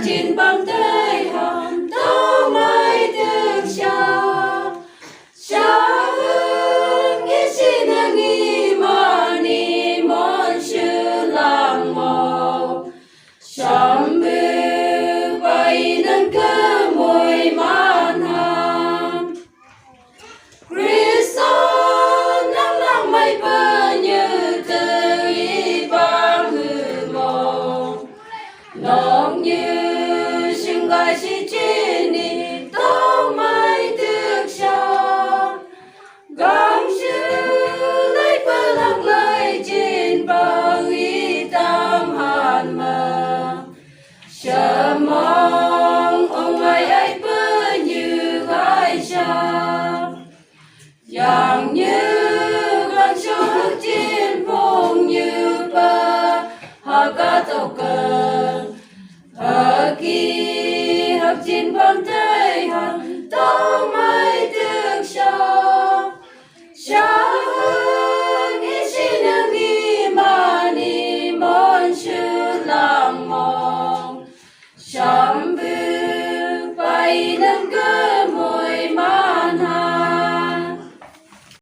chín bằng tay hồng tao mai được cha hương nghĩ xin nghĩ mà ni mòn sư làm màu sắm bư bay nâng cơ môi man ham Christon nắng nắng mây bơ như từ y bang hư mộng lòng như sinh gai si trên ni tao mai được cha gắng sư lấy bơ lăng lời trên bang y tam hàn mơ chờ mong ông ai bơ như gai cha dạng như con số trên vùng như bơ họ có tàu cờ ở kỳ học trên bóng tay hằng tao mai được